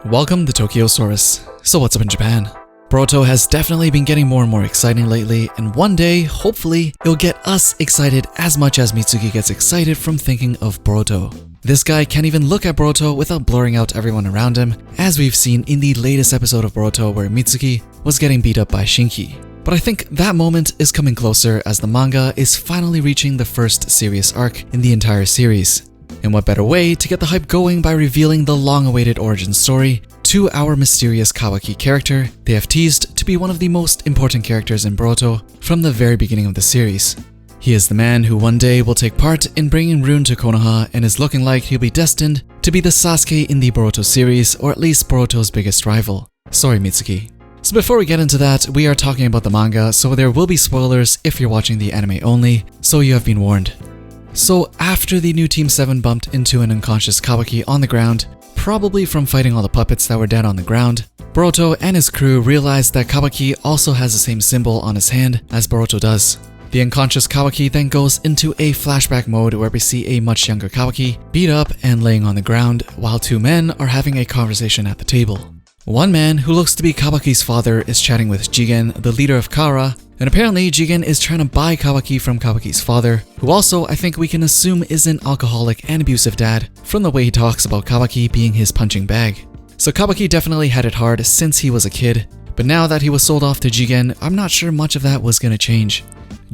Welcome to Tokyosaurus. So what's up in Japan? Boruto has definitely been getting more and more exciting lately, and one day, hopefully, it'll get us excited as much as Mitsuki gets excited from thinking of Boruto. This guy can't even look at Boruto without blurring out everyone around him, as we've seen in the latest episode of Boruto where Mitsuki was getting beat up by Shinki. But I think that moment is coming closer as the manga is finally reaching the first serious arc in the entire series. And what better way to get the hype going by revealing the long-awaited origin story to our mysterious Kawaki character they have teased to be one of the most important characters in Boruto from the very beginning of the series. He is the man who one day will take part in bringing Rune to Konoha and is looking like he'll be destined to be the Sasuke in the Boruto series, or at least Boruto's biggest rival. Sorry, Mitsuki. So before we get into that, we are talking about the manga, so there will be spoilers if you're watching the anime only, so you have been warned. So after the new Team 7 bumped into an unconscious Kawaki on the ground, probably from fighting all the puppets that were dead on the ground, Boruto and his crew realized that Kawaki also has the same symbol on his hand as Boruto does. The unconscious Kawaki then goes into a flashback mode where we see a much younger Kawaki beat up and laying on the ground while two men are having a conversation at the table. One man, who looks to be Kawaki's father, is chatting with Jigen, the leader of Kara, and apparently Jigen is trying to buy Kawaki from Kawaki's father, who also I think we can assume is an alcoholic and abusive dad from the way he talks about Kawaki being his punching bag. So Kawaki definitely had it hard since he was a kid, but now that he was sold off to Jigen, I'm not sure much of that was gonna change.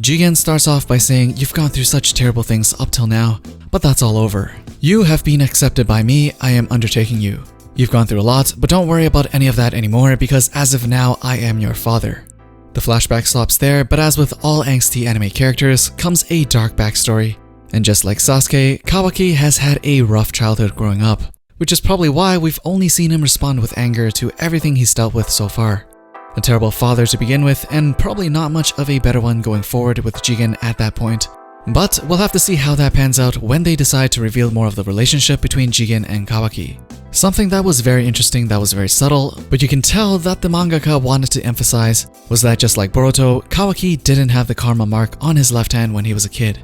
Jigen starts off by saying, "You've gone through such terrible things up till now, but that's all over. You have been accepted by me, I am undertaking you. You've gone through a lot, but don't worry about any of that anymore because as of now, I am your father." The flashback stops there, but as with all angsty anime characters, comes a dark backstory. And just like Sasuke, Kawaki has had a rough childhood growing up, which is probably why we've only seen him respond with anger to everything he's dealt with so far. A terrible father to begin with, and probably not much of a better one going forward with Jigen at that point. But we'll have to see how that pans out when they decide to reveal more of the relationship between Jigen and Kawaki. Something that was very interesting, that was very subtle, but you can tell that the mangaka wanted to emphasize was that just like Boruto, Kawaki didn't have the karma mark on his left hand when he was a kid.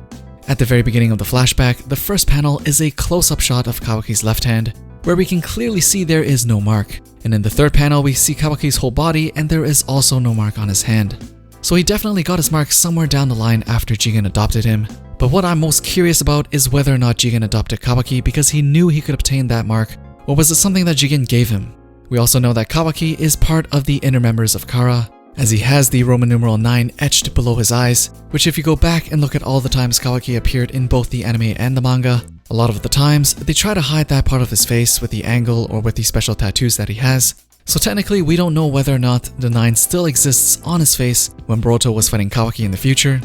At the very beginning of the flashback, the first panel is a close-up shot of Kawaki's left hand, where we can clearly see there is no mark. And in the third panel, we see Kawaki's whole body and there is also no mark on his hand. So he definitely got his mark somewhere down the line after Jigen adopted him. But what I'm most curious about is whether or not Jigen adopted Kawaki because he knew he could obtain that mark, or was it something that Jigen gave him? We also know that Kawaki is part of the inner members of Kara, as he has the Roman numeral 9 etched below his eyes, which if you go back and look at all the times Kawaki appeared in both the anime and the manga, a lot of the times they try to hide that part of his face with the angle or with the special tattoos that he has. So technically we don't know whether or not the 9 still exists on his face when Boruto was fighting Kawaki in the future.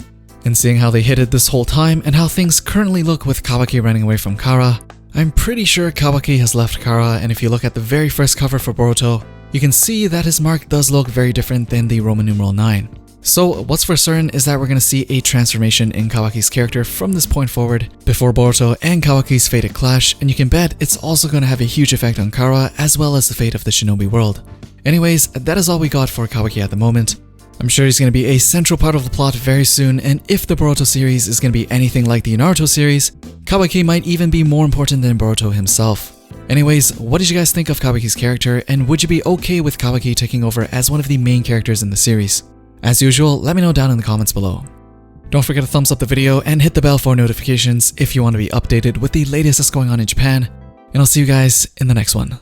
And seeing how they hid it this whole time and how things currently look with Kawaki running away from Kara, I'm pretty sure Kawaki has left Kara, and if you look at the very first cover for Boruto, you can see that his mark does look very different than the Roman numeral 9. So what's for certain is that we're going to see a transformation in Kawaki's character from this point forward before Boruto and Kawaki's fated clash, and you can bet it's also going to have a huge effect on Kara as well as the fate of the shinobi world. Anyways, that is all we got for Kawaki at the moment. I'm sure he's going to be a central part of the plot very soon, and if the Boruto series is going to be anything like the Naruto series, Kawaki might even be more important than Boruto himself. Anyways, what did you guys think of Kawaki's character, and would you be okay with Kawaki taking over as one of the main characters in the series? As usual, let me know down in the comments below. Don't forget to thumbs up the video and hit the bell for notifications if you want to be updated with the latest that's going on in Japan, and I'll see you guys in the next one.